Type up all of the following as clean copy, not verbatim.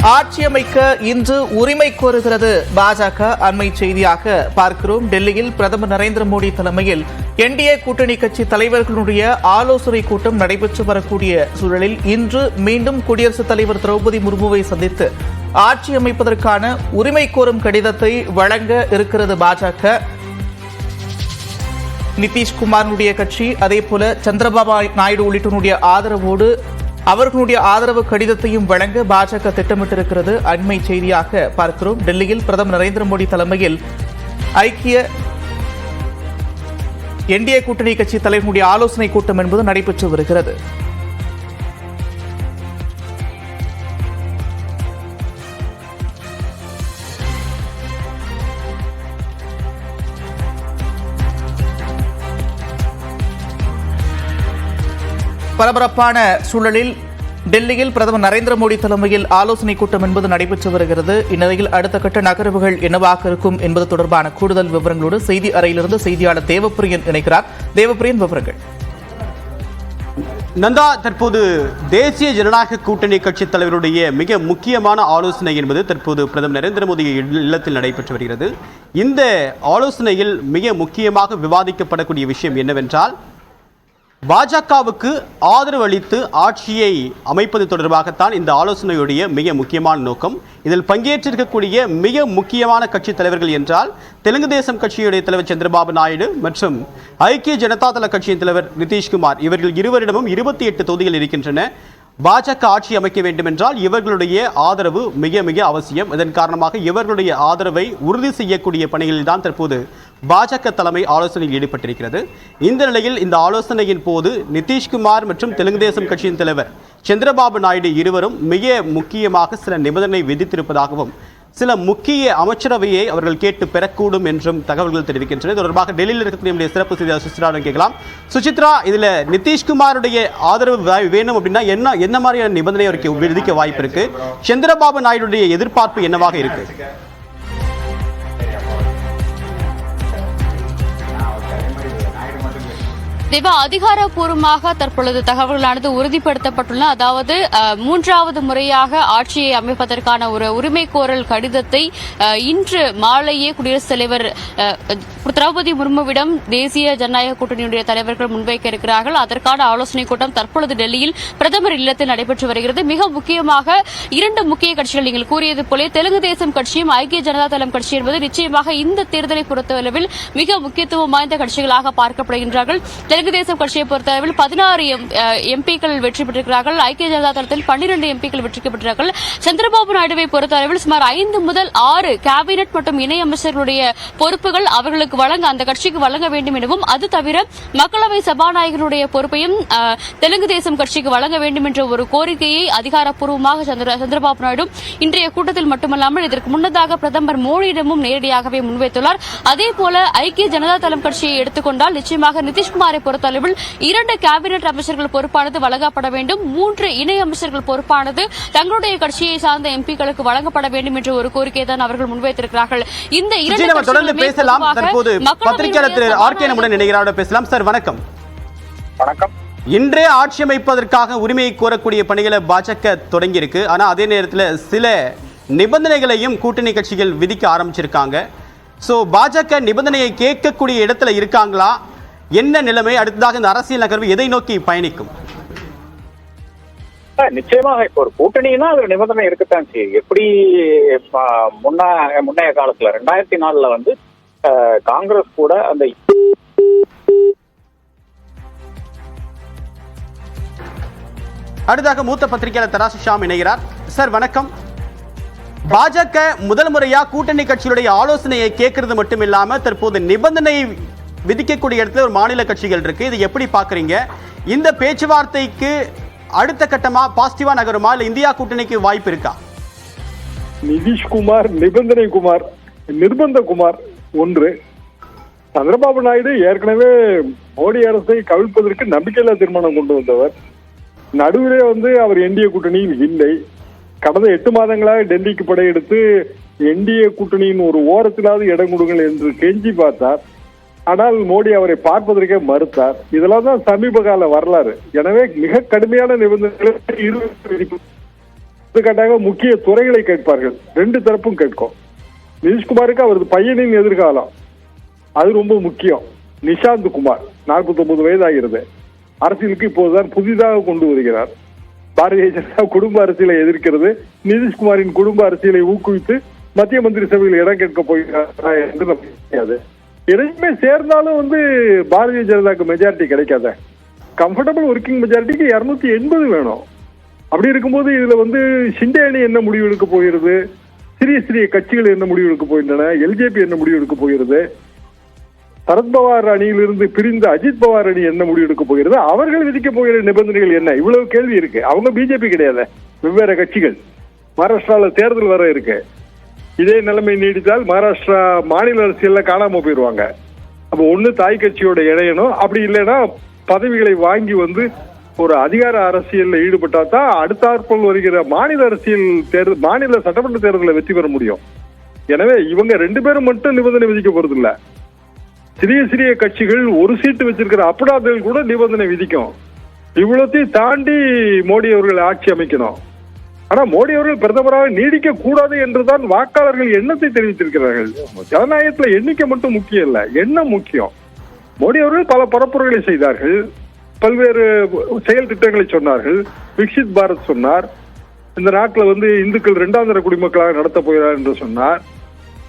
ஆட்சி அமைக்க இன்று உரிமை கோருகிறது பாஜக. அண்மை செய்தியாக பார்க்கிறோம். டெல்லியில் பிரதமர் நரேந்திர மோடி தலைமையில் என்டிஏ கூட்டணி கட்சி தலைவர்களுடைய ஆலோசனை கூட்டம் நடைபெற்று வரக்கூடிய சூழலில் இன்று மீண்டும் குடியரசுத் தலைவர் திரௌபதி முர்முவை சந்தித்து ஆட்சி அமைப்பதற்கான உரிமை கோரும் கடிதத்தை வழங்க இருக்கிறது பாஜக. நிதிஷ்குமாருடைய கட்சி அதேபோல சந்திரபாபு நாயுடு உள்ளிட்டோருடைய ஆதரவோடு அவர்களுடைய ஆதரவு கடிதத்தையும் வழங்க பாஜக திட்டமிட்டிருக்கிறது. அண்மை செய்தியாக பார்க்கிறோம். டெல்லியில் பிரதமர் நரேந்திர மோடி தலைமையில் ஐக்கிய என்டிஏ கூட்டணி கட்சி தலைவர்களுடைய ஆலோசனை கூட்டம் என்பது நடைபெற்று வருகிறது. பரபரப்பான சூழலில் டெல்லியில் பிரதமர் நரேந்திர மோடி தலைமையில் ஆலோசனை கூட்டம் என்பது நடைபெற்று வருகிறது. இந்நிலையில் அடுத்த கட்ட நகர்வுகள் என்னவாக இருக்கும் என்பது தொடர்பான கூடுதல் விவரங்களோடு செய்தி அறையிலிருந்து செய்தியாளர் தேவப்பிரியன் இணைக்கிறார். தேவப்பிரியன், விவரங்கள். நந்தா, தற்போது தேசிய ஜனநாயக கூட்டணி கட்சி தலைவருடைய மிக முக்கியமான ஆலோசனை என்பது தற்போது பிரதமர் நரேந்திர மோடி இல்லத்தில் நடைபெற்று வருகிறது. இந்த ஆலோசனையில் மிக முக்கியமாக விவாதிக்கப்படக்கூடிய விஷயம் என்னவென்றால், பாஜகவுக்கு ஆதரவு அளித்து ஆட்சியை அமைப்பது தொடர்பாகத்தான் இந்த ஆலோசனையுடைய மிக முக்கியமான நோக்கம். இதில் பங்கேற்றிருக்கக்கூடிய மிக முக்கியமான கட்சி தலைவர்கள் என்றால் தெலுங்கு தேசம் கட்சியுடைய தலைவர் சந்திரபாபு நாயுடு மற்றும் ஐக்கிய ஜனதா தள கட்சியின் தலைவர் நிதிஷ்குமார். இவர்கள் இருவரிடமும் 28 தொகுதிகள் இருக்கின்றன. பாஜக ஆட்சி அமைக்க வேண்டும் என்றால் இவர்களுடைய ஆதரவு மிக மிக அவசியம். இதன் காரணமாக இவர்களுடைய ஆதரவை உறுதி செய்யக்கூடிய பணிகளில் தான் தற்போது பாஜக தலைமை ஆலோசனையில் ஈடுபட்டிருக்கிறது. இந்த நிலையில் இந்த ஆலோசனையின் போது நிதிஷ்குமார் மற்றும் தெலுங்கு தேசம் கட்சியின் தலைவர் சந்திரபாபு நாயுடு இருவரும் மிக முக்கியமாக சில நிபந்தனை விதித்திருப்பதாகவும் சில முக்கிய அமைச்சரவையை அவர்கள் கேட்டு பெறக்கூடும் என்றும் தகவல்கள் தெரிவிக்கின்றன. தொடர்பாக டெல்லியில் இருக்கக்கூடிய சிறப்பு செய்தியாளர் சுசித்ரா கேட்கலாம். சுசித்ரா, இதுல நிதிஷ்குமாருடைய ஆதரவு வேணும் அப்படின்னா என்ன மாதிரியான நிபந்தனை அவருக்கு விதிக்க வாய்ப்பு இருக்கு? சந்திரபாபு நாயுடைய எதிர்பார்ப்பு என்னவாக இருக்கு? தேவா, அதிகாரப்பூர்வமாக தற்பொழுது தகவல்களானது உறுதிப்படுத்தப்பட்டுள்ளன. அதாவது மூன்றாவது முறையாக ஆட்சியை அமைப்பதற்கான ஒரு உரிமை கோரல் கடிதத்தை இன்று மாலையே குடியரசுத் தலைவர் திரௌபதி முர்முவிடம் தேசிய ஜனநாயக கூட்டணியுடைய தலைவர்கள் முன்வைக்க இருக்கிறார்கள். அதற்கான ஆலோசனைக் கூட்டம் தற்பொழுது டெல்லியில் பிரதமர் இல்லத்தில் நடைபெற்று வருகிறது. மிக முக்கியமாக இரண்டு முக்கிய கட்சிகள், நீங்கள் கூறியது போல தெலுங்கு தேசம் கட்சியும் ஐக்கிய ஜனதா தளம் கட்சி என்பது நிச்சயமாக இந்த தேர்தலை பொறுத்தளவில் மிக முக்கியத்துவம் வாய்ந்த கட்சிகளாக பார்க்கப்படுகின்றார்கள். தெலுங்கு தேசம் கட்சியை பொறுத்தளவில் 16 எம்பிக்கள் வெற்றி பெற்றிருக்கிறார்கள். ஐக்கிய ஜனதா தளத்தில் 12 எம்பிக்கள் வெற்றி பெற்றிருக்கிறார்கள். சந்திரபாபு நாயுடுவை பொறுத்தளவில் சுமார் 5 முதல் 6 கேபினெட் மற்றும் இணை அமைச்சர்களுடைய பொறுப்புகள் அவர்களுக்கு வழங்க அந்த கட்சிக்கு வழங்க வேண்டும் எனவும், அது தவிர மக்களவை சபாநாயகருடைய பொறுப்பையும் தெலுங்கு தேசம் கட்சிக்கு வழங்க வேண்டும் என்ற ஒரு கோரிக்கையை அதிகாரப்பூர்வமாக சந்திரபாபு நாயுடு இன்றைய கூட்டத்தில் மட்டுமல்லாமல் இதற்கு முன்னதாக பிரதமர் மோடியிடமும் நேரடியாகவே முன்வைத்துள்ளார். அதேபோல ஐக்கிய ஜனதா தளம் கட்சியை எடுத்துக்கொண்டால் நிச்சயமாக நிதிஷ்குமாரை பொறுத்தளவில் 2 கேபினெட் அமைச்சர்கள் பொறுப்பானது வழங்கப்பட வேண்டும், 3 இணை அமைச்சர்கள் பொறுப்பானது தங்களுடைய கட்சியை சார்ந்த எம்பிக்களுக்கு வழங்கப்பட வேண்டும் என்ற ஒரு கோரிக்கையை தான் அவர்கள் முன்வைத்திருக்கிறார்கள். இந்த இன்றே ஆட்சி அமைப்பதற்காக உரிமையை கோரக்கூடிய பணிகளை பாஜக தொடங்கியிருக்கு. ஆனா அதே நேரத்தில் சில நிபந்தனைகளையும் கூட்டணி கட்சிகள் விதிக்க ஆரம்பிச்சிருக்காங்க. சோ பாஜக நிபந்தனையை கேட்கக்கூடிய இடத்துல இருக்காங்களா? என்ன நிலைமை? அடுத்ததாக இந்த அரசியல் நகர்வு எதை நோக்கி பயணிக்கும்? நிச்சயமாக இப்போ ஒரு கூட்டணினா அது நிபந்தனை இருக்கத்தான் செய்யும். எப்படி முன்னைய காலத்துல 2004 காங்கிரஸ் கூட அந்த அடுத்ததாக மூத்த பத்திரிகையாளர் தராசு ஷாம் இணைகிறார். சார் வணக்கம். பாஜக முதல் முறையா கூட்டணி கட்சிகளுடைய ஆலோசனையை கேட்கறது மட்டும் இல்லாம தற்போது நிபந்தனை விதிக்கக்கூடிய இடத்துல ஒரு மாநில கட்சிகள் இருக்கு. இது எப்படி பாக்குறீங்க? இந்த பேச்சுவார்த்தைக்கு அடுத்த கட்டமா பாசிட்டிவா நகருமா, இல்ல இந்தியா கூட்டணிக்கு வாய்ப்பு இருக்கா? நிதிஷ்குமார் நிபந்தனை குமார், நிர்பந்த குமார் ஒன்று. சந்திரபாபு நாயுடு ஏற்கனவே மோடி அரசை கவிழ்ப்பதற்கு நம்பிக்கையில்லா தீர்மானம் கொண்டு வந்தவர். நடுவிலே அவர் என்டிஏ கூட்டணியில் இல்லை. கடந்த 8 மாதங்களாக டெல்லிக்கு படையெடுத்து என்டிஏ கூட்டணியின் ஒரு ஓரத்திலாவது இடம் கொடுங்கள் என்று கெஞ்சி பார்த்தார். ஆனால் மோடி அவரை பார்ப்பதற்கே மறுத்தார். இதெல்லாம் தான் சமீப கால வரலாறு. எனவே மிக கடுமையான நிபந்தனைகளை எடுத்துக்காட்டாக முக்கிய துறைகளை கேட்பார்கள். ரெண்டு தரப்பும் கேட்கும். நிதிஷ்குமாருக்கு அவரது பையனின் எதிர்காலம் அது ரொம்ப முக்கியம். நிஷாந்த் குமார் 49 வயதாகிறது. அரசியலுக்கு இப்போதுதான் புதிதாக கொண்டு வருகிறார். பாரதிய ஜனதா குடும்ப அரசியலை எதிர்க்கிறது. நிதிஷ்குமாரின் குடும்ப அரசியலை ஊக்குவித்து மத்திய மந்திரி சபையில் இடம் கேட்க போகிறாரா என்று நமக்கு தெரியாது. எதுவுமே சேர்ந்தாலும் பாரதிய ஜனதாக்கு மெஜாரிட்டி கிடைக்காத. கம்ஃபர்டபுள் ஒர்க்கிங் மெஜாரிட்டிக்கு 280 வேணும். அப்படி இருக்கும்போது இதுல ஷிண்டே அணி என்ன முடிவு எடுக்க போகிறது, சிறிய சிறிய கட்சிகள் என்ன முடிவு எடுக்க போகின்றன, எல்ஜேபி என்ன முடிவு எடுக்க போகிறது, சரத்பவார் அணியிலிருந்து பிரிந்த அஜித் பவார் அணி என்ன முடிவு எடுக்க போகிறது, அவர்கள் விதிக்க போகிற நிபந்தனைகள் என்ன, இவ்வளவு கேள்வி இருக்கு. அவங்க பிஜேபி கிடையாது, வெவ்வேறு கட்சிகள். மகாராஷ்டிராவில் தேர்தல் வர இருக்கு. இதே நிலைமை நீடித்தால் மகாராஷ்டிரா மாநில அரசியல்ல காணாம போயிடுவாங்க. அப்ப ஒண்ணு தாய் கட்சியோட இணையணும், அப்படி இல்லைன்னா பதவிகளை வாங்கி ஒரு அதிகார அரசியல்ல ஈடுபட்டா தான் அடுத்தாற்போல் வருகிற மாநில அரசியல் தேர்தல், மாநில சட்டமன்ற தேர்தலில் வெற்றி பெற முடியும். எனவே இவங்க 2 பேரும் மட்டும் நிபந்தனை விதிக்க போறது இல்ல. சிறிய சிறிய கட்சிகள் ஒரு சீட்டு வச்சிருக்கிற அப்படாதல் கூட நிபந்தனை விதிக்கும். இவ்வளத்தையும் தாண்டி மோடி அவர்கள் ஆட்சி அமைக்கணும். ஆனா மோடி அவர்கள் பிரதமராக நீடிக்க கூடாது என்றுதான் வாக்காளர்கள் எண்ணத்தை தெரிவித்திருக்கிறார்கள். ஜனநாயகத்துல எண்ணிக்கை மட்டும் முக்கியம் இல்ல, எண்ணம் முக்கியம். மோடி அவர்கள் பல பரப்புரைகளை செய்தார்கள், பல்வேறு செயல் திட்டங்களை சொன்னார்கள். விக்சித் பாரத் சொன்னார், இந்த நாட்டில் இந்துக்கள் 2ஆம் தர குடிமக்களாக நடத்த போகிறார் என்று சொன்னார்.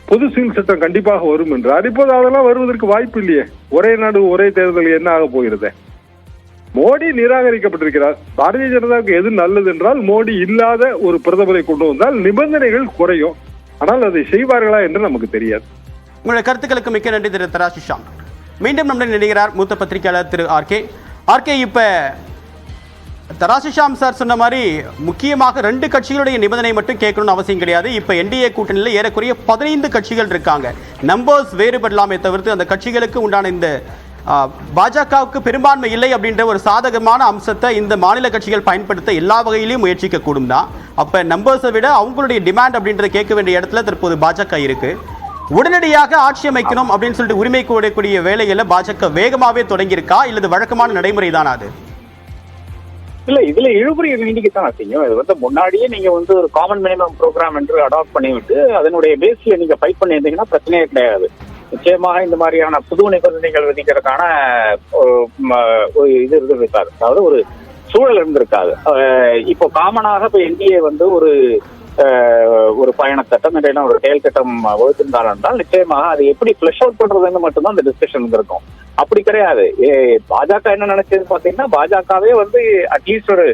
பொது சிவில் சட்டம் கண்டிப்பாக வரும் என்றார். இப்போது அதெல்லாம் வருவதற்கு வாய்ப்பு இல்லையே. ஒரே நாடு ஒரே தேர்தல் என்ன ஆக போகிறது? மோடி நிராகரிக்கப்பட்டிருக்கிறார். பாரதிய ஜனதாவுக்கு எது நல்லது என்றால் மோடி இல்லாத ஒரு பிரதமரை கொண்டு வந்தால் நிபந்தனைகள் குறையும். ஆனால் அதை செய்வார்களா என்று நமக்கு தெரியாது. உங்களுடைய கருத்துக்களுக்கு மிக்க நன்றி திரு தராசிஷாம். மீண்டும் நம்முடைய நினைக்கிறார் மூத்த பத்திரிகையாளர் திரு ஆர்கே. இப்ப தராசிஷாம் சார் சொன்ன மாதிரி முக்கியமாக 2 கட்சிகளுடைய நிபந்தனை மட்டும் கேட்கணும்னு அவசியம் கிடையாது. இப்ப என்டிஏ கூட்டணியில் ஏறக்குறைய 15 கட்சிகள் இருக்காங்க. நம்பர்ஸ் வேறுபடலாமே தவிர்த்து அந்த கட்சிகளுக்கு உண்டான இந்த பாஜகவுக்கு பெரும்பான்மை இல்லை அப்படின்ற ஒரு சாதகமான அம்சத்தை இந்த மாநில கட்சிகள் பயன்படுத்த எல்லா வகையிலையும் முயற்சிக்க கூடும் தான். அப்ப நம்பர்ஸை விட அவங்களுடைய டிமாண்ட் அப்படின்றத கேட்க வேண்டிய இடத்துல தற்போது பாஜக இருக்கு. உடனடியாக ஆட்சி அமைக்கணும் அப்படின்னு சொல்லிட்டு உரிமை கோரக்கூடிய வேலைகளை பாஜக வேகமாவே தொடங்கி இருக்கா, இல்லது வழக்கமான நடைமுறை தானா அது? இல்ல, இதுல இழுபறி நீடிக்கத்தான் செய்யும். இது முன்னாடியே நீங்க ஒரு காமன் மினிமம் ப்ரோக்ராம் என்று அடாப்ட் பண்ணிவிட்டு அதனுடைய பேஸ்ல நீங்க ஃபைட் பண்ணியிருந்தீங்கன்னா பிரச்சனையே கிடையாது. நிச்சயமாக இந்த மாதிரியான புது நிபந்தனைகள் விதிக்கிறதுக்கான இது இருந்திருக்காது, அதாவது ஒரு சூழல் இருந்திருக்காது. இப்போ காமனாக இப்ப என்டிஏ ஒரு பயண திட்டம் இல்லைன்னா ஒரு செயல் திட்டம் வகுத்திருந்தால் என்றால் நிச்சயமாக அது எப்படி ஃபிளஷ் அவுட் பண்றதுன்னு மட்டும்தான் அந்த டிஸ்கஷன் இருக்கும். அப்படி கிடையாது. பாஜக என்ன நினைச்சது பாத்தீங்கன்னா, பாஜகவே அட்லீஸ்ட் ஒரு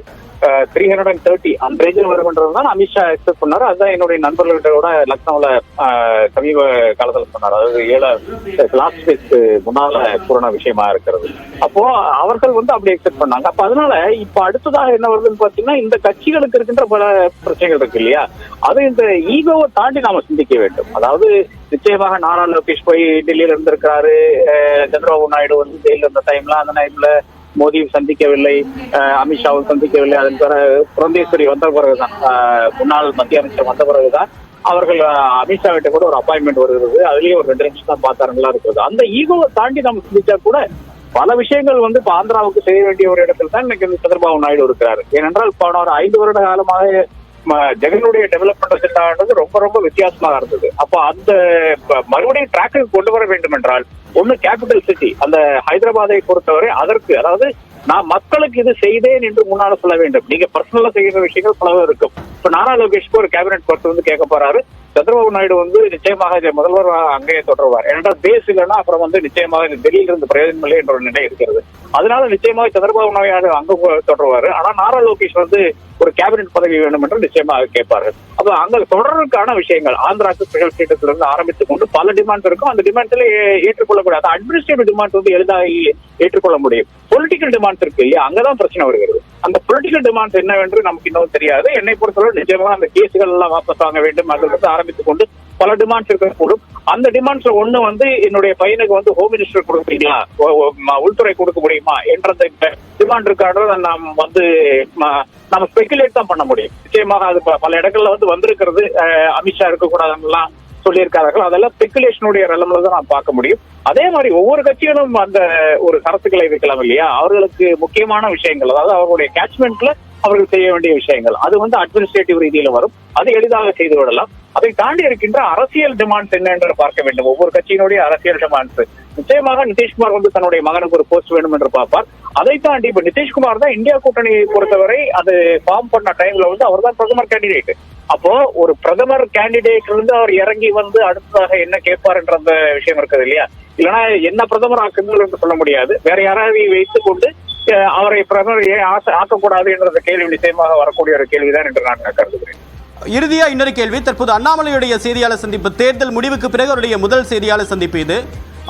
330 அந்த ரேஞ்சில் வரும்ன்றதுதான் அமித்ஷா எக்ஸ்பெக்ட் பண்ணாரு. அதுதான் என்னுடைய நண்பர்களோட லக்னோல சமீப காலத்துல சொன்னார். அதாவது லாஸ்ட் வீக் முன்னால பூரண விஷயமா இருக்கிறது. அப்போ அவர்கள் அப்படி எக்ஸ்பெக்ட் பண்ணாங்க. அப்ப அதனால இப்ப அடுத்ததாக என்ன வருதுன்னு பாத்தீங்கன்னா, இந்த கட்சிகளுக்கு இருக்கின்ற பல பிரச்சனைகள் இருக்கு இல்லையா, அது இந்த ஈகோவை தாண்டி நாம சிந்திக்க வேண்டும். அதாவது நிச்சயமாக நாரா லோகேஷ் போய் டெல்லியில இருந்திருக்கிறாரு, சந்திரபாபு நாயுடு ஜெயில இருந்த டைம்ல அந்த டைம்ல மோடியும் சந்திக்கவில்லை, அமித்ஷாவும் சந்திக்கவில்லை. அதன் பிறகு புரந்தேஸ்வரி வந்த பிறகுதான், முன்னாள் மத்திய அமைச்சர் வந்த பிறகுதான் அவர்கள் அமித்ஷா கிட்ட கூட ஒரு அப்பாயின்மெண்ட் வருகிறது. அதுலயே ஒரு 2 நிமிஷம் தான் பார்த்தாருங்களா இருக்கிறது. அந்த ஈகோவை தாண்டி நம்ம சிந்திச்சா கூட பல விஷயங்கள் இப்ப ஆந்திராவுக்கு செய்ய வேண்டிய ஒரு இடத்துல தான் இன்னைக்கு சந்திரபாபு நாயுடு இருக்கிறாரு. ஏனென்றால் போன ஒரு 5 வருட காலமாக ஜெகனுடைய டெவலப்மெண்ட் அஜெண்டான்றது ரொம்ப ரொம்ப வித்தியாசமாக இருந்தது. அப்போ அந்த மறுபடியும் டிராக்குக்கு கொண்டு வர வேண்டும் என்றால் ஒண்ணு கேபிட்டல் சிட்டி அந்த ஹைதராபாத்தை பொறுத்தவரை அதற்கு, அதாவது நான் மக்களுக்கு இது செய்தேன் என்று முன்னால சொல்ல வேண்டும். நீங்க பர்சனலா செய்கிற விஷயங்கள் பலவும் இருக்கும். இப்ப நாரா லோகேஷ்க்கு ஒரு கேபினெட் பர்சன் கேட்க போறாரு. சந்திரபாபு நாயுடு நிச்சயமாக முதல்வர் அங்கேயே தொடருவார். ஏனென்றால் பேஸ் இல்லைன்னா அப்புறம் நிச்சயமாக டெல்லியில இருந்து பிரயோஜனம் இல்லை என்ற ஒரு நிலை இருக்கிறது. அதனால நிச்சயமாக சந்திரபாபு நாயுடு அங்க தொடருவாரு. ஆனா நாரா லோகேஷ் ஒரு கேபினெட் பதவி வேண்டும் என்று நிச்சயமாக கேட்பார்கள். அப்ப அங்க தொடர்றதுக்கான விஷயங்கள் ஆந்திராக்கு ஸ்பெஷல் ஸ்டேட்டஸ்ல இருந்து ஆரம்பித்துக் கொண்டு பல டிமாண்ட் இருக்கும். அந்த டிமாண்ட்ல ஏற்றுக்கொள்ளக்கூடாது. அட்மினிஸ்ட்ரேட்டிவ் டிமாண்ட் எளிதாக ஏற்றுக்கொள்ள முடியும். பொலிட்டிக்கல் டிமாண்ட்ஸ் இருக்கு இல்லையா, அங்கதான் பிரச்சனை வருகிறது. அந்த பொலிட்டிக்கல் டிமாண்ட்ஸ் என்னவென்று நமக்கு இன்னும் தெரியாது. என்னை பொறுத்தவரை நிச்சயமாக அந்த கேசுகள் எல்லாம் வாபஸ் வாங்க வேண்டும். அதிலிருந்து ஆரம்பித்துக் கொண்டு பல டிமாண்ட்ஸ் இருக்கக்கூடும். அந்த டிமாண்ட்ஸ்ல ஒண்ணு என்னுடைய பையனுக்கு ஹோம் மினிஸ்டர் கொடுப்பீங்களா, உள்துறை கொடுக்க முடியுமா என்ற டிமாண்ட் இருக்கான்றத நாம் நம்ம ஸ்பெகுலேட் தான் பண்ண முடியும். நிச்சயமாக அது பல இடங்கள்ல வந்திருக்கிறது. அமித்ஷா இருக்கக்கூடாதுலாம் சொல்லியிருக்கார்கள். அதெல்லாம் ஸ்பெகுலேஷனுடைய நிலைமையில தான் நாம் பார்க்க முடியும். அதே மாதிரி ஒவ்வொரு கட்சிகளும் அந்த ஒரு கருத்துக்களை வைக்கலாம் இல்லையா, அவர்களுக்கு முக்கியமான விஷயங்கள், அதாவது அவர்களுடைய கேட்ச்மெண்ட்ல அவர்கள் செய்ய வேண்டிய விஷயங்கள். அது வந்து அட்மினிஸ்ட்ரேட்டிவ் ரீதியில வரும், அதை எளிதாக செய்து விடலாம். அதை தாண்டி இருக்கின்ற அரசியல் டிமாண்ட்ஸ் என்ன என்று பார்க்க வேண்டும். ஒவ்வொரு கட்சியினுடைய அரசியல் டிமாண்ட்ஸ். நிச்சயமாக நிதிஷ்குமார் வந்து தன்னுடைய மகனுக்கு ஒரு போஸ்ட் வேணும் என்று பார்ப்பார். அதை தாண்டி இப்ப நிதிஷ்குமார் தான் இந்தியா கூட்டணியை பொறுத்தவரை அது ஃபார்ம் பண்ண டைம்ல வந்து அவர் தான் பிரதமர் கேண்டிடேட். அப்போ ஒரு பிரதமர் கேண்டிடேட் இருந்து அவர் இறங்கி வந்து அடுத்ததாக என்ன கேட்பார் என்ற அந்த விஷயம் இருக்குது இல்லையா? இல்லைன்னா என்ன பிரதமர் ஆக்குங்கள் என்று சொல்ல முடியாது. வேற யாராவது வைத்துக் கொண்டு அவரை பிரதமர் ஏன் ஆக்கக்கூடாது என்ற கேள்வி நிச்சயமாக வரக்கூடிய ஒரு கேள்விதான் என்று நான் கருதுகிறேன். இறுதியா இன்னொரு கேள்வி. தற்போது அண்ணாமலையுடைய செய்தியாளர் சந்திப்பு, தேர்தல் முடிவுக்கு பிறகு அவருடைய முதல் செய்தியாளர் சந்திப்பு இது.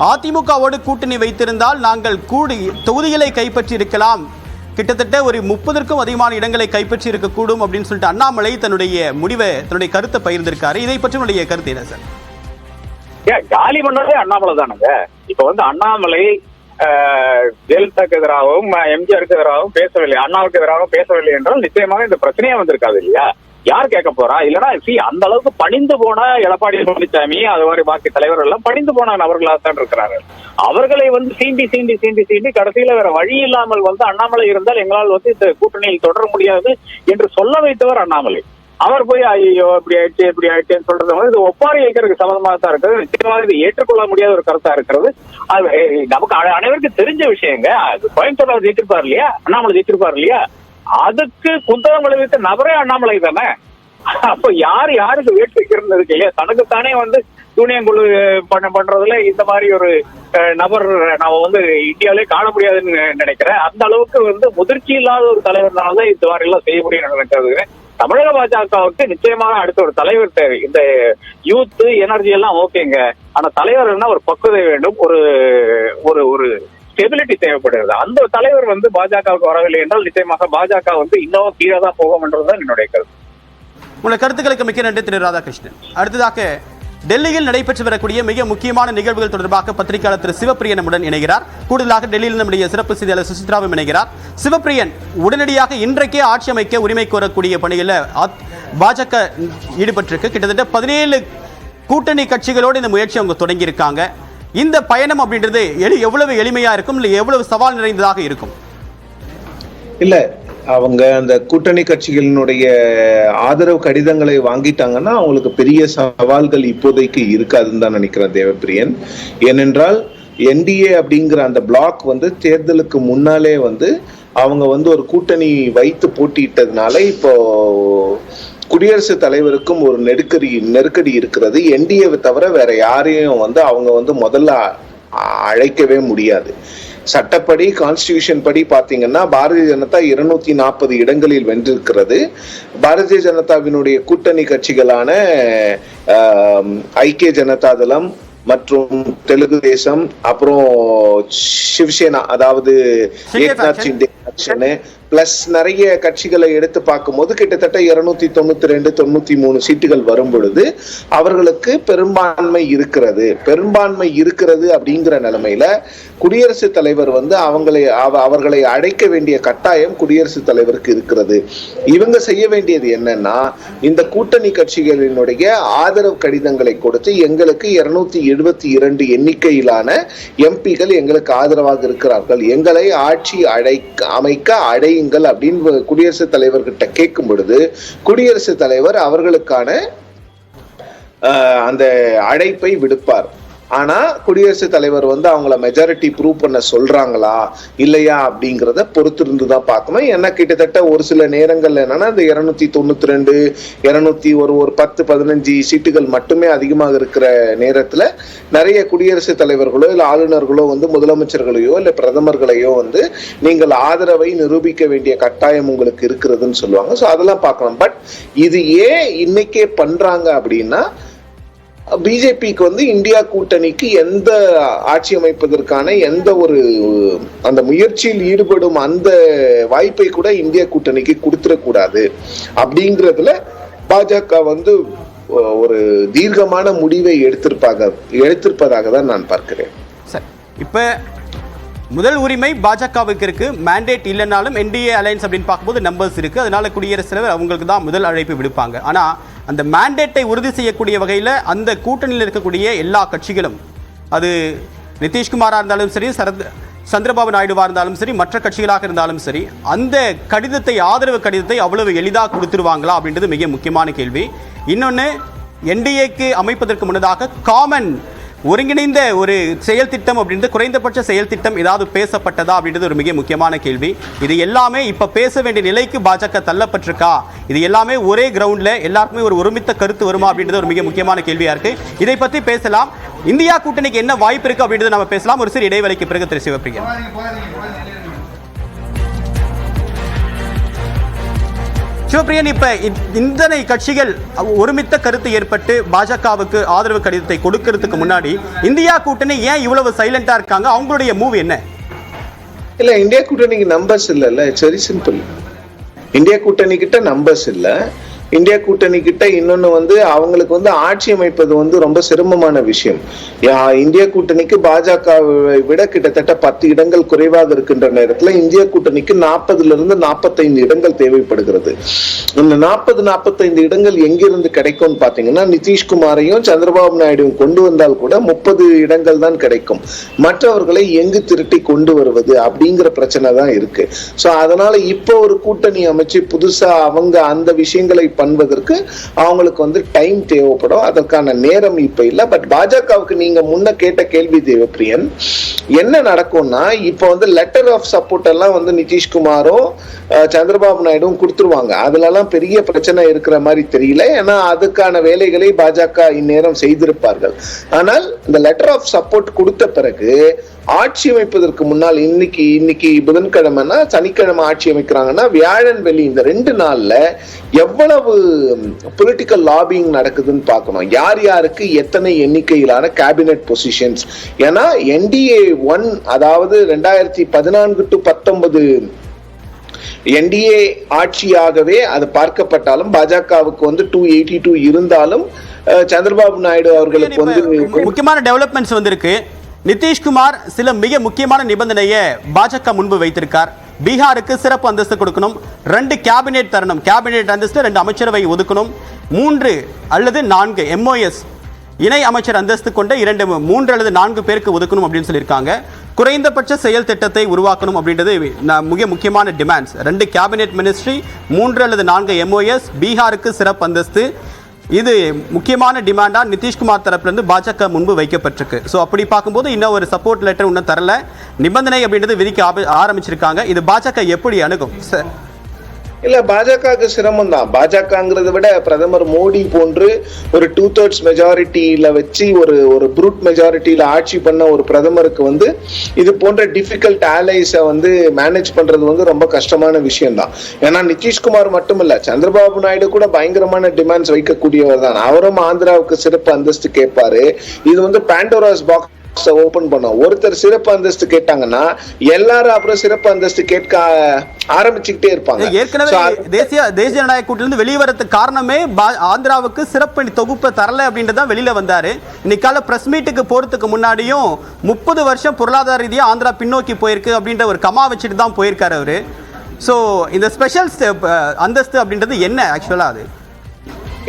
அதிமுகவோடு கூட்டணி வைத்திருந்தால் நாங்கள் கூடி தொகுதிகளை கைப்பற்றி இருக்கலாம், கிட்டத்தட்ட ஒரு 30க்கும் அதிகமான இடங்களை கைப்பற்றி இருக்கக்கூடும் அப்படின்னு சொல்லிட்டு அண்ணாமலை தன்னுடைய கருத்தை பகிர்ந்திருக்காரு. இதை பற்றி உங்களுடைய கருத்து என்ன சார்? காலி பண்ணதே அண்ணாமலை தானுங்க. இப்ப வந்து அண்ணாமலை ஜெயலலிதாக்கு எதிராகவும் எம்ஜிஆருக்கு எதிராகவும் பேசவில்லை, அண்ணாவுக்கு எதிராகவும் பேசவில்லை என்றால் நிச்சயமாக இந்த பிரச்சனையே வந்திருக்காது இல்லையா? யார் கேட்க போறா? இல்லைன்னா அந்த அளவுக்கு பணிந்து போன எடப்பாடி பழனிசாமி அது மாதிரி பாக்கி தலைவர்கள் எல்லாம் பணிந்து போன நபர்களாகத்தான் இருக்கிறார்கள். அவர்களை வந்து சீண்டி சீண்டி சீண்டி சீண்டி கடைசியில வேற வழி இல்லாமல் வந்து அண்ணாமலை இருந்தால் எங்களால் வந்து இந்த கூட்டணியில் தொடர முடியாது என்று சொல்ல வைத்தவர் அண்ணாமலை. அவர் போய் ஐயோ இப்படி ஆயிடுச்சுன்னு சொல்றது வந்து இது ஒப்பாரி வைக்கிறதுக்கு சம்பந்தமாக தான் இருக்கிறது. நிச்சயமாக இது ஏற்றுக்கொள்ள முடியாத ஒரு கருத்தா இருக்கிறது. நமக்கு அனைவருக்கும் தெரிஞ்ச விஷயங்க. கோயம்புத்தூர் ஜெயிச்சிருப்பார் இல்லையா, அண்ணாமலை ஜெயிச்சிருப்பார் இல்லையா, அதுக்கு புத்தகம் விளைவித்த நபரே அண்ணாமலை தானே. அப்ப யாருக்கு வேட்புக்கிறது இருக்கு இல்லையா? தனக்குத்தானே வந்து யூனியன் குழு பண்றதுல இந்த மாதிரி ஒரு நபர் நாம வந்து இந்தியாவிலே காண முடியாதுன்னு நினைக்கிறேன். அந்த அளவுக்கு வந்து முதிர்ச்சி இல்லாத ஒரு தலைவர்னாலதான் இந்த மாதிரி எல்லாம் செய்ய முடியும் நினைக்கிறது. தமிழக பாஜகவுக்கு நிச்சயமாக அடுத்த ஒரு தலைவர் தேவை. இந்த யூத் எனர்ஜி எல்லாம் ஓகேங்க, ஆனா தலைவர் ஒரு பக்குவதை வேண்டும், ஒரு ஒரு ஸ்டெபிலிட்டி தேவைப்படுகிறது. அந்த தலைவர் வந்து பாஜகவுக்கு வரவில்லை என்றால் நிச்சயமாக பாஜக வந்து இன்னும் கீழே தான் போகும் என்றதுதான் என்னுடைய கருத்து. உங்களுடைய கருத்துக்களுக்கு மிக்க நன்றி திரு ராதாகிருஷ்ணன். அடுத்ததாக டெல்லியில் நடைபெற்று வரக்கூடிய மிக முக்கியமான நிகழ்வுகள் தொடர்பாக பத்திரிகையாளர் திரு சிவப்பிரியன் நம்முடன் இணைகிறார். கூடுதலாக டெல்லியில் நம்முடைய சிறப்பு செய்தியாளர் சுசித்ராவும் இணைகிறார். சிவப்பிரியன், உடனடியாக இன்றைக்கே ஆட்சி அமைக்க உரிமை கோரக்கூடிய பணியில் பாஜக ஈடுபட்டிருக்கு. கிட்டத்தட்ட 17 கூட்டணி கட்சிகளோடு இந்த முயற்சி அவங்க தொடங்கியிருக்காங்க. இந்த பயணம் அப்படின்றது எவ்வளவு எளிமையா இருக்கும், இல்லை எவ்வளவு சவால் நிறைந்ததாக இருக்கும்? இல்ல, அவங்க அந்த கூட்டணி கட்சிகளினுடைய ஆதரவு கடிதங்களை வாங்கிட்டாங்கன்னா அவங்களுக்கு பெரிய சவால்கள் இப்போதைக்கு இருக்காதுன்னு தான் நினைக்கிறேன் தேவப்பிரியன். ஏனென்றால் என்டிஏ அப்படிங்கிற அந்த பிளாக் வந்து தேர்தலுக்கு முன்னாலே வந்து அவங்க வந்து ஒரு கூட்டணி வைத்து போட்டியிட்டதுனால இப்போ குடியரசுத் தலைவருக்கும் ஒரு நெருக்கடி இருக்கிறது. என்டிஏவை தவிர வேற யாரையும் வந்து அவங்க வந்து முதல்ல அழைக்கவே முடியாது. சட்டப்படி கான்ஸ்டிடியூஷன் படி பாத்தீங்கன்னா பாரதிய ஜனதா 240 இடங்களில் வென்றிருக்கிறது. பாரதிய ஜனதாவினுடைய கூட்டணி கட்சிகளான ஐக்கிய ஜனதா தளம் மற்றும் தெலுங்கு தேசம், அப்புறம் சிவசேனா, அதாவது ஏக்நாத் ஷிண்டே பிளஸ் நிறைய கட்சிகளை எடுத்து பார்க்கும்போது கிட்டத்தட்ட 292 93 சீட்டுகள் வரும் பொழுது அவர்களுக்கு பெரும்பான்மை இருக்கிறது அப்படிங்கிற நிலைமையில குடியரசுத் தலைவர் வந்து அவர்களை அழைக்க வேண்டிய கட்டாயம் குடியரசுத் தலைவருக்கு இருக்கிறது. இவங்க செய்ய வேண்டியது என்னன்னா, இந்த கூட்டணி கட்சிகளினுடைய ஆதரவு கடிதங்களை கொடுத்து எங்களுக்கு 272 எண்ணிக்கையிலான எம்பிகள் எங்களுக்கு ஆதரவாக இருக்கிறார்கள், எங்களை ஆட்சி அமைக்க அடையுங்கள் அப்படின்னு குடியரசுத் தலைவர்கிட்ட கேட்கும் பொழுது குடியரசுத் தலைவர் அவர்களுக்கான அந்த அழைப்பை விடுப்பார். ஆனா குடியரசுத் தலைவர் வந்து அவங்கள மெஜாரிட்டி ப்ரூவ் பண்ண சொல்றாங்களா இல்லையா அப்படிங்கிறத பொறுத்திருந்து தான் பார்க்கணும். ஏன்னா கிட்டத்தட்ட ஒரு சில நேரங்கள்ல என்னன்னா இந்த 292 ஒரு 10-15 சீட்டுகள் மட்டுமே அதிகமாக இருக்கிற நேரத்துல நிறைய குடியரசுத் தலைவர்களோ இல்ல ஆளுநர்களோ வந்து முதலமைச்சர்களையோ இல்ல பிரதமர்களையோ வந்து நீங்கள் ஆதரவை நிரூபிக்க வேண்டிய கட்டாயம் உங்களுக்கு இருக்கிறதுன்னு சொல்லுவாங்க. ஸோ அதெல்லாம் பார்க்கலாம். பட் இது ஏன் இன்னைக்கே பண்றாங்க அப்படின்னா, பிஜேபிக்கு வந்து இந்தியா கூட்டணிக்கு எந்த ஆட்சி அமைப்பதற்கான எந்த ஒரு அந்த முயற்சியில் ஈடுபடும் அந்த வாய்ப்பை கூட இந்தியா கூட்டணிக்கு கொடுத்துடக்கூடாது அப்படிங்கிறதுல பாஜக வந்து ஒரு தீர்க்கமான முடிவை எடுத்திருப்பதாக தான் நான் பார்க்கிறேன். சரி, இப்ப முதல் உரிமை பாஜகவுக்கு இருக்கு. மேண்டேட் இல்லைனாலும் என்டிஏ அலையன்ஸ் அப்படின்னு பார்க்கும்போது நம்பர்ஸ் இருக்கு. அதனால குடியரசுத் தலைவர் அவங்களுக்கு தான் முதல் அழைப்பு விடுப்பாங்க. ஆனா அந்த மேண்டேட்டை உறுதி செய்யக்கூடிய வகையில் அந்த கூட்டணியில் இருக்கக்கூடிய எல்லா கட்சிகளும், அது நிதிஷ்குமாரா இருந்தாலும் சரி, சந்திரபாபு நாயுடுவா இருந்தாலும் சரி, மற்ற கட்சிகளாக இருந்தாலும் சரி, அந்த கடிதத்தை, ஆதரவு கடிதத்தை அவ்வளவு எளிதாக கொடுத்துருவாங்களா அப்படின்றது மிக முக்கியமான கேள்வி. இன்னொன்று, என்டிஏக்கு அமைப்பதற்கு முன்னதாக காமன் ஒருங்கிணைந்த ஒரு செயல் திட்டம் அப்படின்றது, குறைந்தபட்ச செயல் திட்டம் ஏதாவது பேசப்பட்டதா அப்படின்றது ஒரு மிக முக்கியமான கேள்வி. இது எல்லாமே இப்ப பேச வேண்டிய நிலைக்கு பாஜக தள்ளப்பட்டிருக்கா? இது எல்லாமே ஒரே கிரவுண்ட்ல எல்லாருக்குமே ஒரு ஒருமித்த கருத்து வருமா அப்படின்றது ஒரு மிக முக்கியமான கேள்வியா இருக்கு. இதை பத்தி பேசலாம். இந்தியா கூட்டணிக்கு என்ன வாய்ப்பு இருக்கு அப்படின்றது நம்ம பேசலாம். ஒரு சிறு இடைவெளிக்கு பிறகு திரு சிவப்பிரியன். சிவப்பிரியன், இப்ப இத்தனை கட்சிகள் ஒருமித்த கருத்து ஏற்பட்டு பாஜகவுக்கு ஆதரவு கடிதத்தை கொடுக்கிறதுக்கு முன்னாடி இந்தியா கூட்டணி ஏன் இவ்வளவு சைலண்டா இருக்காங்க? அவங்களுடைய மூவ் என்ன? இல்ல, இந்தியா கூட்டணிக்கு நம்பர்ஸ் இல்ல. It's very simple. இந்தியா கூட்டணி கிட்ட நம்பர்ஸ் இல்ல. இந்தியா கூட்டணி கிட்ட இன்னொன்னு வந்து அவங்களுக்கு வந்து ஆட்சி அமைப்பது வந்து ரொம்ப சிரமமான விஷயம். இந்தியா கூட்டணிக்கு பாஜகவை விட கிட்டத்தட்ட 10 இடங்கள் குறைவாக இருக்கின்ற நேரத்துல இந்தியா கூட்டணிக்கு 40 இருந்து 45 இடங்கள் தேவைப்படுகிறது. இந்த 40-45 இடங்கள் எங்கிருந்து கிடைக்கும்னு பாத்தீங்கன்னா, நிதிஷ்குமாரையும் சந்திரபாபு நாயுடுவும் கொண்டு வந்தால் கூட 30 இடங்கள் தான் கிடைக்கும். மற்றவர்களை எங்கு திரட்டி கொண்டு வருவது அப்படிங்கிற பிரச்சனை தான் இருக்கு. சோ அதனால இப்போ ஒரு கூட்டணி அமைச்சு புதுசா அவங்க அந்த விஷயங்களை பண்ணுவதற்கு அவங்களுக்கு வந்து டைம் தேவைப்படும். அதற்கான நேரம் இப்ப இல்ல. பட் பாஜகவுக்கு நீங்க முன்ன கேட்ட கேள்வி தேவப்பிரியன், என்ன நடக்கும்னா, இப்ப வந்து லெட்டர் ஆஃப் சப்போர்ட் எல்லாம் வந்து நிதிஷ்குமாரும் சந்திரபாபு நாயுடும் கொடுத்துருவாங்க. அதுல எல்லாம் பெரிய பிரச்சனை இருக்கிற மாதிரி தெரியல. ஏன்னா அதுக்கான வேலைகளை பாஜக இந்நேரம் செய்திருப்பார்கள். ஆனால் இந்த லெட்டர் ஆஃப் சப்போர்ட் கொடுத்த பிறகு ஆட்சி அமைப்பதற்கு முன்னால், இன்னைக்கு புதன்கிழமைனா, சனிக்கிழமை ஆட்சி அமைக்கிறாங்கன்னா வியாழன் வெள்ளி இந்த 2 நாள்ல எவ்வளவு பொலிட்டிக்கல் லாபிங் நடக்குதுன்னு பார்க்கணும். யார் யாருக்கு எத்தனை எண்ணிக்கையிலான கேபினெட் பொசிஷன்ஸ். ஏன்னா NDA 1, அதாவது 2014 to 19 NDA ஆட்சியாகவே அது பார்க்கப்பட்டாலும் பாஜகவுக்கு வந்து 282 இருந்தாலும் சந்திரபாபு நாயுடு அவர்களுக்கு வந்து முக்கியமான டெவலப்மெண்ட்ஸ் வந்திருக்கு. நிதிஷ்குமார் சில மிக முக்கியமான நிபந்தனையை பாஜக முன்பு வைத்திருக்கார். பீகாருக்கு சிறப்பு அந்தஸ்து கொடுக்கணும், 2 கேபினெட் தரணும், கேபினெட் அந்தஸ்து 2 அமைச்சரவை ஒதுக்கணும், 3 அல்லது 4 MOS இணை அமைச்சர் அந்தஸ்து கொண்ட 3 அல்லது 4 பேருக்கு ஒதுக்கணும் அப்படின்னு சொல்லியிருக்காங்க. குறைந்தபட்ச செயல் திட்டத்தை உருவாக்கணும் அப்படின்றது மிக முக்கியமான டிமாண்ட்ஸ். 2 கேபினெட் மினிஸ்ட்ரி, 3 அல்லது 4 MOS, பீகாருக்கு சிறப்பு அந்தஸ்து. இது முக்கியமான டிமாண்டா நிதிஷ்குமார் தரப்பிலிருந்து பாஜக முன்பு வைக்கப்பட்டிருக்கு. ஸோ அப்படி பார்க்கும்போது இன்னும் ஒரு சப்போர்ட் லெட்டர் இன்னும் தரல, நிபந்தனை அப்படின்றது விதிக்க ஆரம்பிச்சிருக்காங்க. இது பாஜக எப்படி அணுகும் சார்? இல்ல, பாஜகவுக்கு சிரமம் தான். பாஜகங்கிறத விட பிரதமர் மோடி போன்று ஒரு 2/3 மெஜாரிட்டியில வச்சு ஒரு ப்ரூட் மெஜாரிட்டியில ஆட்சி பண்ண ஒரு பிரதமருக்கு வந்து இது போன்ற டிஃபிகல்ட் ஆலைஸை வந்து மேனேஜ் பண்றது வந்து ரொம்ப கஷ்டமான விஷயம் தான். ஏன்னா நிதிஷ்குமார் மட்டும் இல்ல, சந்திரபாபு நாயுடு கூட பயங்கரமான டிமாண்ட்ஸ் வைக்கக்கூடியவர் தான். அவரும் ஆந்திராவுக்கு சிறப்பு அந்தஸ்து கேட்பாரு. இது வந்து பாண்டோராஸ் பாக்ஸ் ஓபன் பண்ணோம். ஒருத்தர் சிறப்பு அந்தஸ்து கேட்டாங்கன்னா எல்லாரும் அப்புறம் சிறப்பு அந்தஸ்து கேட்க ஆரம்பிச்சுக்கிட்டே இருப்பாங்க. ஏற்கனவே தேசிய ஜனநாயக கூட்டிலிருந்து வெளியே வரதுக்கு காரணமே ஆந்திராவுக்கு சிறப்பு தொகுப்பை தரல அப்படின்றதான் வெளியில வந்தாரு. இன்னைக்கால பிரஸ் மீட்டுக்கு போறதுக்கு முன்னாடியும் 30 வருஷம் பொருளாதார ரீதியா ஆந்திரா பின்னோக்கி போயிருக்கு அப்படின்ற ஒரு கமா வச்சுட்டு தான் போயிருக்காரு அவரு. ஸோ இந்த ஸ்பெஷல் அந்தஸ்து அப்படின்றது என்ன ஆக்சுவலா? அது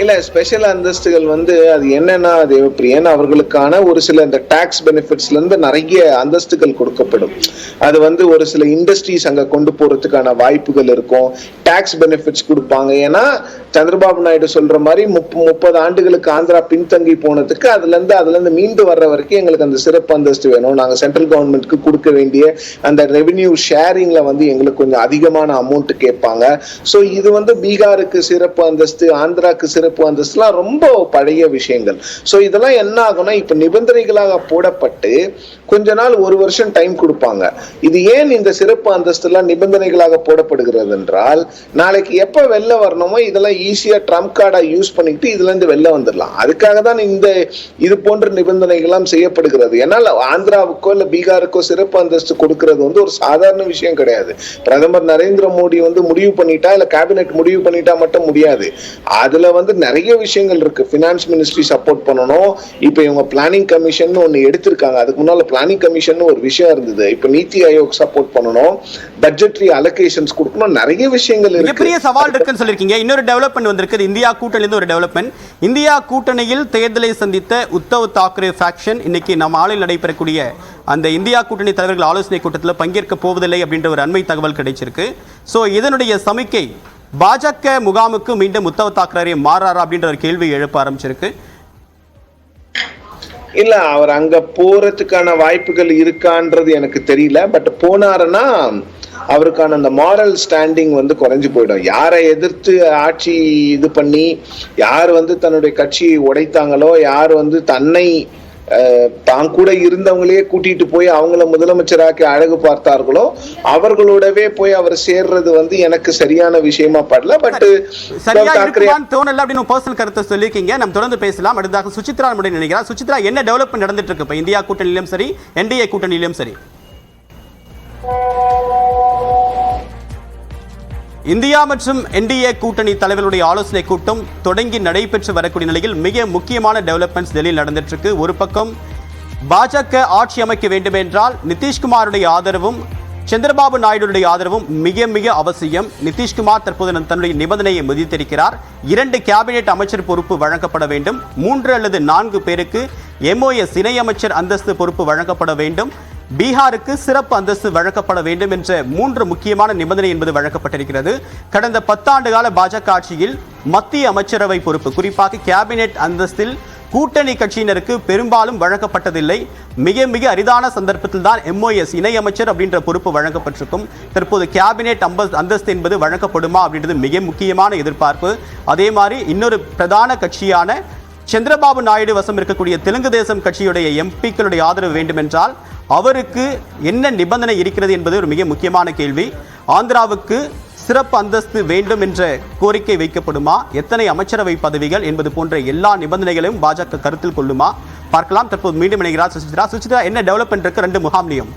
இல்ல, ஸ்பெஷல் அந்தஸ்துகள் வந்து அது என்னன்னா தேவப்பிரியன், அவர்களுக்கான ஒரு சில இந்த டாக்ஸ் பெனிஃபிட்ஸ்ல இருந்து நிறைய அந்தஸ்துகள் கொடுக்கப்படும். அது வந்து ஒரு சில இண்டஸ்ட்ரீஸ் அங்க கொண்டு போறதுக்கான வாய்ப்புகள் இருக்கும். டாக்ஸ் பெனிஃபிட்ஸ் கொடுப்பாங்க. ஏன்னா சந்திரபாபு நாயுடு சொல்ற மாதிரி 30 ஆண்டுகளுக்கு ஆந்திரா பின்தங்கி போனதுக்கு அதுல இருந்து மீண்டு வர்ற வரைக்கும் எங்களுக்கு அந்த சிறப்பு அந்தஸ்து வேணும், நாங்க சென்ட்ரல் கவர்மெண்ட்க்கு கொடுக்க வேண்டிய அந்த ரெவென்யூ ஷேரிங்ல வந்து எங்களுக்கு கொஞ்சம் அதிகமான அமௌண்ட் கேட்பாங்க. ஸோ இது வந்து பீகாருக்கு சிறப்பு அந்தஸ்து, ஆந்திராக்கு சிறப்பு அந்தஸ்துலாம் ரொம்ப பழைய விஷயங்கள். ஸோ இதெல்லாம் என்ன ஆகும்னா, இப்ப நிபந்தனைகளாக போடப்பட்டு கொஞ்ச நாள் 1 வருஷம் டைம் கொடுப்பாங்க. இது ஏன் இந்த சிறப்பு அந்தஸ்து எல்லாம் நிபந்தனைகளாக போடப்படுகிறது என்றால், நாளைக்கு எப்ப வெளில வரணுமோ இதெல்லாம் ஈஸியா ட்ரம்ப் கார்டா யூஸ் பண்ணிட்டு இதுல இருந்து வெளில வந்துடலாம். அதுக்காக தான் இது போன்ற நிபந்தனைகள்லாம் செய்யப்படுகிறது. ஏன்னால் ஆந்திராவுக்கோ இல்ல பீகாருக்கோ சிறப்பு அந்தஸ்து கொடுக்கிறது வந்து ஒரு சாதாரண விஷயம் கிடையாது. பிரதமர் நரேந்திர மோடி வந்து முடிவு பண்ணிட்டா இல்ல கேபினெட் முடிவு பண்ணிட்டா மட்டும் முடியாது. அதுல வந்து வந்து நிறைய விஷயங்கள் இருக்கு. ஃபினான்ஸ் மினிஸ்ட்ரி சப்போர்ட் பண்ணணும். இப்ப இவங்க பிளானிங் கமிஷன் ஒன்னு எடுத்திருக்காங்க. அதுக்கு முன்னால பிளானிங் கமிஷன் ஒரு விஷயம் இருந்தது. இப்ப நீத்தி ஆயோக் சப்போர்ட் பண்ணணும், பட்ஜெட்டரி அலோகேஷன்ஸ் கொடுக்கணும், நிறைய விஷயங்கள் இருக்கு. பெரிய சவால் இருக்குன்னு சொல்லிருக்கீங்க. இன்னொரு டெவலப்மெண்ட் வந்திருக்கு. இந்தியா கூட்டணியிலிருந்து ஒரு டெவலப்மெண்ட். இந்தியா கூட்டணியில் தேர்தலை சந்தித்த உத்தவ் தாக்கரே ஃபேக்ஷன் இன்னைக்கு நம்ம ஆளில் நடைபெறக்கூடிய அந்த இந்தியா கூட்டணி தலைவர்கள் ஆலோசனை கூட்டத்தில் பங்கேற்க போவதில்லை அப்படின்ற ஒரு அண்மை தகவல் கிடைச்சிருக்கு. ஸோ இதனுடைய சமிக்கை பாஜக முகாமுக்கு மீண்டும் உத்தவ் தாக்கரே மாறாரா அப்படின்ற ஒரு கேள்வி எழுப்ப ஆரம்பிச்சிருக்கு. இல்ல, அவர் அங்க போறதுக்கான வாய்ப்புகள் இருக்கான்றது எனக்கு தெரியல. பட் போனாருன்னா அவருக்கான அந்த மாரல் ஸ்டாண்டிங் வந்து குறைஞ்சு போயிடும். யாரை எதிர்த்து ஆட்சி இது பண்ணி யார் வந்து தன்னுடைய கட்சியை உடைத்தாங்களோ, யார் வந்து தன்னை தான் கூட இருந்தவங்களே கூட்டிட்டு போய் அவங்கள முதலமைச்சராக்கி அழகு பார்த்தார்களோ அவர்களோடவே போய் அவர் சேர்றது வந்து எனக்கு சரியான விஷயமா படல. பட் தோணல அப்படின்னு பர்சனல் கருத்தை சொல்லிருக்கீங்க. நம்ம தொடர்ந்து பேசலாம். அடுத்ததாக சுசித்ரா நம்முடைய நினைக்கிறேன். சுசித்ரா, என்ன டெவலப்மெண்ட் நடந்துட்டு இருக்கு இப்ப இந்தியா கூட்டணியிலும் சரி என்டிஏ கூட்டணியிலும் சரி? இந்தியா மற்றும் என்டிஏ கூட்டணி தலைவர்களுடைய ஆலோசனை கூட்டம் தொடங்கி நடைபெற்று வரக்கூடிய நிலையில் மிக முக்கியமான டெவலப்மெண்ட்ஸ் டெல்லியில் நடந்துட்டு இருக்கு. ஒரு பக்கம் பாஜக ஆட்சி அமைக்க வேண்டும் என்றால் நிதிஷ்குமாருடைய ஆதரவும் சந்திரபாபு நாயுடைய ஆதரவும் மிக மிக அவசியம். நிதிஷ்குமார் தற்போது தன்னுடைய நிபந்தனையை மதித்திருக்கிறார். 2 கேபினெட் அமைச்சர் பொறுப்பு வழங்கப்பட வேண்டும். 3 அல்லது 4 பேருக்கு MOS இணையமைச்சர் அந்தஸ்து பொறுப்பு வழங்கப்பட வேண்டும். பீகாருக்கு சிறப்பு அந்தஸ்து வழங்கப்பட வேண்டும் என்ற 3 முக்கியமான நிபந்தனை என்பது வழங்கப்பட்டிருக்கிறது. கடந்த 10 ஆண்டு கால பாஜக ஆட்சியில் மத்திய அமைச்சரவை பொறுப்பு, குறிப்பாக கேபினெட் அந்தஸ்தில் கூட்டணி கட்சியினருக்கு பெரும்பாலும் வழங்கப்பட்டதில்லை. மிக மிக அரிதான சந்தர்ப்பத்தில் தான் MOS இணையமைச்சர் அப்படின்ற பொறுப்பு வழங்கப்பட்டிருக்கும். தற்போது கேபினெட் அந்தஸ்து என்பது வழங்கப்படுமா அப்படின்றது மிக முக்கியமான எதிர்பார்ப்பு. அதே மாதிரி இன்னொரு பிரதான கட்சியான சந்திரபாபு நாயுடு வசம் இருக்கக்கூடிய தெலுங்கு தேசம் கட்சியுடைய எம்பிக்களுடைய ஆதரவு வேண்டும் என்றால் அவருக்கு என்ன நிபந்தனை இருக்கிறது என்பது ஒரு மிக முக்கியமான கேள்வி. ஆந்திராவுக்கு சிறப்பு அந்தஸ்து வேண்டும் என்ற கோரிக்கை வைக்கப்படுமா, எத்தனை அமைச்சரவை பதவிகள் என்பது போன்ற எல்லா நிபந்தனைகளையும் பாஜக கருத்தில் கொள்ளுமா பார்க்கலாம். தற்போது மீண்டும் இணைகிறார் சுசித்ரா. சுசித்ரா, என்ன டெவலப்மெண்ட் இருக்கு 2 முகாம்லையும்?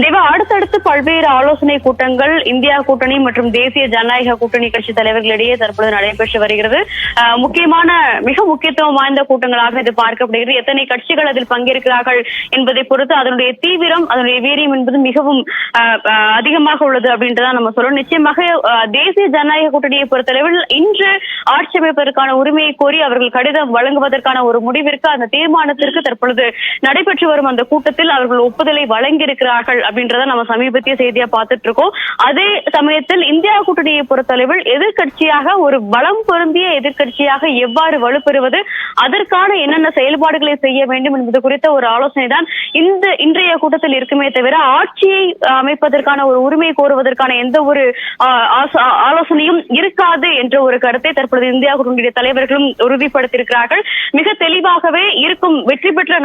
தேவா, அடுத்தடுத்து பல்வேறு ஆலோசனை கூட்டங்கள் இந்தியா கூட்டணி மற்றும் தேசிய ஜனநாயக கூட்டணி கட்சி தலைவர்களிடையே தற்போது நடைபெற்று வருகிறது. முக்கியமான மிக முக்கியத்துவம் வாய்ந்த கூட்டங்களாக இது பார்க்கப்படுகிறது. எத்தனை கட்சிகள் அதில் பங்கேற்கிறார்கள் என்பதை பொறுத்து அதனுடைய தீவிரம், அதனுடைய வீரியம் என்பது மிகவும் அதிகமாக உள்ளது அப்படின்றதான் நம்ம சொல்லணும். நிச்சயமாக தேசிய ஜனநாயக கூட்டணியை பொறுத்தளவில் இன்று ஆட்சி அமைப்பதற்கான உரிமையை கோரி அவர்கள் கடிதம் வழங்குவதற்கான ஒரு முடிவிற்கு, அந்த தீர்மானத்திற்கு தற்பொழுது நடைபெற்று வரும் அந்த கூட்டத்தில் அவர்கள் ஒப்புதலை வழங்கியிருக்கிறார்கள் அப்படின்றத நம்ம சமீபத்திய செய்தியா பார்த்துட்டு இருக்கோம். அதே சமயத்தில் இந்தியா கூட்டணியை பொறுத்தளவில் எதிர்கட்சியாக ஒரு பலம் பொருந்திய எதிர்கட்சியாக எவ்வாறு வலுப்பெறுவது, அதற்கான என்னென்ன செயல்பாடுகளை செய்ய வேண்டும் என்பது குறித்த ஒரு ஆலோசனை தான் இன்றைய கூட்டத்தில் இருக்குமே தவிர ஆட்சியை அமைப்பதற்கான ஒரு உரிமை கோருவதற்கான எந்த ஒரு ஆலோசனையும் இருக்காது என்ற ஒரு கருத்தை தற்பொழுது இந்தியா கூட்டணியுடைய தலைவர்களும் உறுதிப்படுத்தியிருக்கிறார்கள். மிக தெளிவாகவே இருக்கும் வெற்றி பெற்ற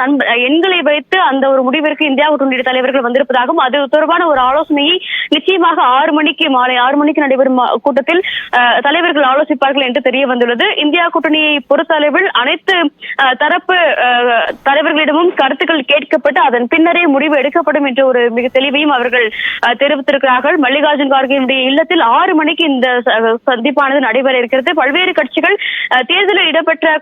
எண்களை வைத்து அந்த ஒரு முடிவிற்கு இந்தியா கூட்டணியுடைய தலைவர்கள் வந்திருப்பதாக, அது தொடர்பான ஒரு ஆலோசனையை நிச்சயமாக மாலை 6 மணிக்கு நடைபெறும் கூட்டத்தில் தலைவர்கள் ஆலோசிப்பார்கள் என்று தெரிய வந்துள்ளது. இந்தியா கூட்டணியை பொறுத்தளவில் அனைத்து தரப்பு தலைவர்களிடமும் கருத்துக்கள் கேட்கப்பட்டு அதன் பின்னரே முடிவு எடுக்கப்படும் என்ற ஒரு மிக தெளிவையும் அவர்கள் தெரிவித்திருக்கிறார்கள். மல்லிகார்ஜுன் கார்கேயுடைய இல்லத்தில் 6 மணிக்கு இந்த சந்திப்பானது நடைபெற இருக்கிறது. பல்வேறு கட்சிகள் தேர்தலில் இடம்பெற்ற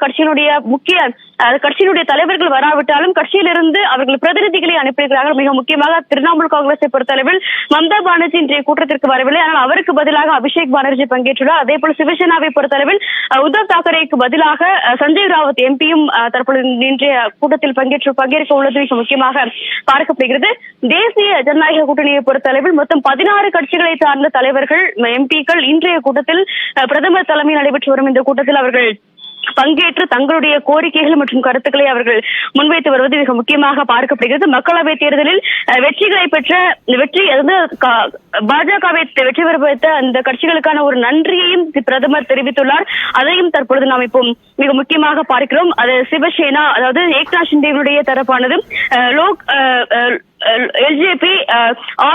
கட்சியினுடைய தலைவர்கள் வராவிட்டாலும் கட்சியிலிருந்து அவர்கள் பிரதிநிதிகளை அனுப்பியிருக்கிறார்கள். மிக முக்கியமாக திரிணாமுல் காங்கிரஸை பொறுத்தளவில் மம்தா பானர்ஜி இன்றைய கூட்டத்திற்கு வரவில்லை. ஆனால் அவருக்கு பதிலாக அபிஷேக் பானர்ஜி பங்கேற்றுள்ளார். அதே போல சிவசேனாவை பொறுத்தளவில் உத்தவ் தாக்கரேக்கு பதிலாக சஞ்சய் ராவத் எம்பியும் தற்பொழுது இன்றைய கூட்டத்தில் பங்கேற்க உள்ளது மிக முக்கியமாக பார்க்கப்படுகிறது. தேசிய ஜனநாயக கூட்டணியை பொறுத்தளவில் மொத்தம் 16 கட்சிகளை சார்ந்த தலைவர்கள், எம்பிக்கள் இன்றைய கூட்டத்தில் பிரதமர் தலைமையில் நடைபெற்று வரும் இந்த கூட்டத்தில் அவர்கள் பங்கேற்று தங்களுடைய கோரிக்கைகள் மற்றும் கருத்துக்களை அவர்கள் முன்வைத்து வருவது மிக முக்கியமாக பார்க்கப்படுகிறது. மக்களவைத் தேர்தலில் பாஜகவை வெற்றி பெற வைத்த அந்த கட்சிகளுக்கான ஒரு நன்றியையும் பிரதமர் தெரிவித்துள்ளார். அதையும் தற்பொழுது நாம் இப்போ மிக முக்கியமாக பார்க்கிறோம். அது சிவசேனா, அதாவது ஏக்நாத் ஷிண்டேவுடைய தரப்பானது LJP,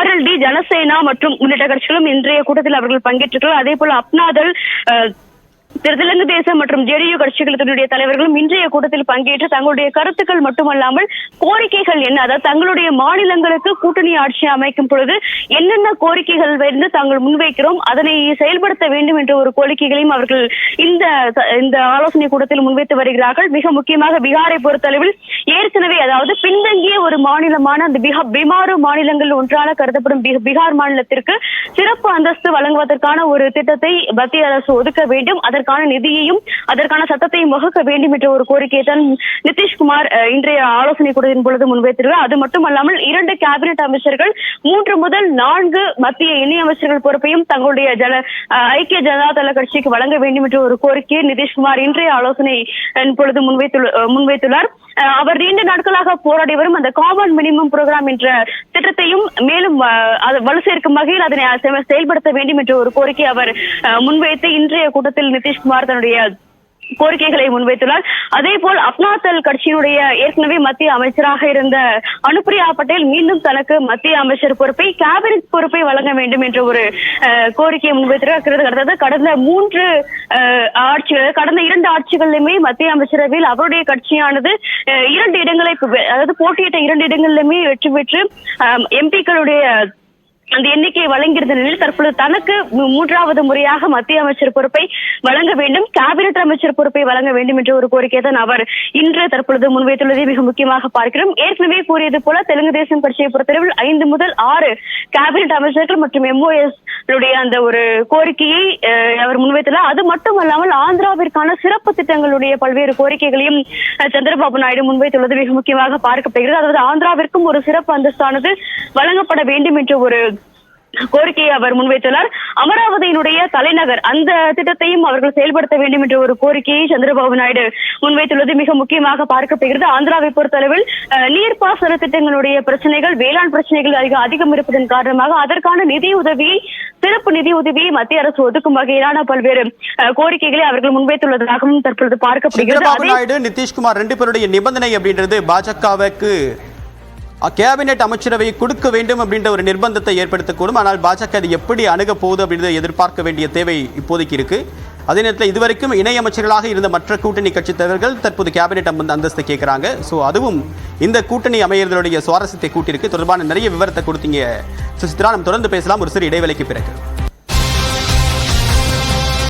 RLD, ஜனசேனா மற்றும் உள்ளிட்ட கட்சிகளும் இன்றைய கூட்டத்தில் அவர்கள் பங்கேற்றுள்ளார். அதே போல அப்னாதல், தெலுங்கு தேசம் மற்றும் ஜேடியு கட்சிகளுடைய தலைவர்களும் இன்றைய கூட்டத்தில் பங்கேற்று தங்களுடைய கருத்துக்கள் மட்டுமல்லாமல் கோரிக்கைகள் என்ன, அதாவது தங்களுடைய மாநிலங்களுக்கு கூட்டணி ஆட்சி அமைக்கும் பொழுது என்னென்ன கோரிக்கைகள் வந்து தாங்கள் முன்வைக்கிறோம் அதனை செயல்படுத்த வேண்டும் என்ற ஒரு கோரிக்கைகளையும் அவர்கள் இந்த ஆலோசனை கூட்டத்தில் முன்வைத்து வருகிறார்கள். மிக முக்கியமாக பீகாரை பொறுத்தளவில் ஏற்கனவே அதாவது பின்தங்கிய ஒரு மாநிலமான அந்த பிமாரு மாநிலங்கள் ஒன்றாக கருதப்படும் பீகார் மாநிலத்திற்கு சிறப்பு அந்தஸ்து வழங்குவதற்கான ஒரு திட்டத்தை மத்திய அரசு ஒதுக்க வேண்டும், அதற்கான நிதியையும் அதற்கான சட்டத்தையும் வகுக்க வேண்டும் என்ற ஒரு கோரிக்கையை தான் நிதிஷ்குமார் இன்றைய ஆலோசனை கூட்டத்தின் பொழுது முன்வைத்திருக்கிறார். அது மட்டுமல்லாமல் 2 கேபினெட் அமைச்சர்கள் 3 முதல் 4 மத்திய இணை அமைச்சர்கள் பொறுப்பையும் தங்களுடைய ஐக்கிய ஜனதா தள கட்சிக்கு வழங்க வேண்டும் என்ற ஒரு கோரிக்கையை நிதிஷ்குமார் இன்றைய ஆலோசனை பொழுது முன்வைத்துள்ளார். அவர் நீண்ட நாட்களாக போராடி வரும் அந்த காமன் மினிமம் புரோகிராம் என்ற திட்டத்தையும் மேலும் வலு சேர்க்கும் வகையில் அதனை செயல்படுத்த வேண்டும் என்ற ஒரு கோரிக்கை அவர் முன்வைத்து இன்றைய கூட்டத்தில் நிதிஷ்குமார் தன்னுடைய கோரிக்கைகளை முன்வைத்துள்ளார். அதே போல் அப்னாதல் கட்சியினுடைய ஏற்கனவே மத்திய அமைச்சராக இருந்த அனுப்பிரியா பட்டேல் மீண்டும் தனக்கு மத்திய அமைச்சர் பொறுப்பை கேபினெட் பொறுப்பை வழங்க வேண்டும் என்ற ஒரு கோரிக்கையை முன்வைத்திருக்கிறது. கடந்த 2 ஆட்சிகளிலுமே மத்திய அமைச்சரவையில் அவருடைய கட்சியானது 2 இடங்களை அதாவது போட்டியிட்ட 2 இடங்களிலுமே வெற்றி பெற்று எம்பிக்களுடைய அந்த எண்ணிக்கையை வழங்கியிருந்த நிலையில் தற்பொழுது தனக்கு 3வது முறையாக மத்திய அமைச்சர் பொறுப்பை வழங்க வேண்டும், கேபினெட் அமைச்சர் பொறுப்பை வழங்க வேண்டும் என்ற ஒரு கோரிக்கையை தான் அவர் இன்று தற்பொழுது முன்வைத்துள்ளதை மிக முக்கியமாக பார்க்கிறோம். ஏற்கனவே கூறியது போல தெலுங்கு தேசம் கட்சியை பொறுத்தளவில் 5 முதல் 6 கேபினெட் அமைச்சர்கள் மற்றும் MOS அந்த ஒரு கோரிக்கையை அவர் முன்வைத்துள்ளார். அது மட்டுமல்லாமல் ஆந்திராவிற்கான சிறப்பு திட்டங்களுடைய பல்வேறு கோரிக்கைகளையும் சந்திரபாபு நாயுடு முன்வைத்துள்ளது மிக முக்கியமாக பார்க்கப்படுகிறது. அதாவது ஆந்திராவிற்கும் ஒரு சிறப்பு அந்தஸ்தானது வழங்கப்பட வேண்டும் என்ற ஒரு கோரிக்கையை அவர் முன்வைத்துள்ளார். அமராவதியினுடைய தலைநகர் அந்த திட்டத்தையும் அவர்கள் செயல்படுத்த வேண்டும் என்ற ஒரு கோரிக்கையை சந்திரபாபு நாயுடு முன்வைத்துள்ளது மிக முக்கியமாக பார்க்கப்படுகிறது. ஆந்திராவை பொறுத்தளவில் நீர்ப்பாசன திட்டங்களுடைய பிரச்சனைகள், வேளாண் பிரச்சனைகள் அதிகம் இருப்பதன் காரணமாக அதற்கான சிறப்பு நிதி உதவியை மத்திய அரசு ஒதுக்கும் வகையிலான பல்வேறு கோரிக்கைகளை அவர்கள் முன்வைத்துள்ளதாகவும் தற்பொழுது பார்க்கப்படுகிறது. நிதிஷ்குமார் 2 பேருடைய நிபந்தனை அப்படின்றது பாஜகவுக்கு கேபினெட் அமைச்சரவையை கொடுக்க வேண்டும் அப்படின்ற ஒரு நிர்பந்தத்தை ஏற்படுத்தக்கூடும். ஆனால் பாஜக அது எப்படி அணுக போகுது அப்படின்றத எதிர்பார்க்க வேண்டிய தேவை இப்போதைக்கு இருக்கு. அதே நேரத்தில் இதுவரைக்கும் இணை அமைச்சர்களாக இருந்த மற்ற கூட்டணி கட்சி தலைவர்கள் தற்போது கேபினெட் அந்தஸ்தை கேட்கிறாங்க. ஸோ அதுவும் இந்த கூட்டணி அமையறதுடைய சுவாரஸ்யத்தை கூட்டியிருக்கு. தொடர்பான நிறைய விவரத்தை கொடுத்தீங்க சுசித்ரா. நம்ம தொடர்ந்து பேசலாம் ஒரு சிறு இடைவேளைக்கு பிறகு.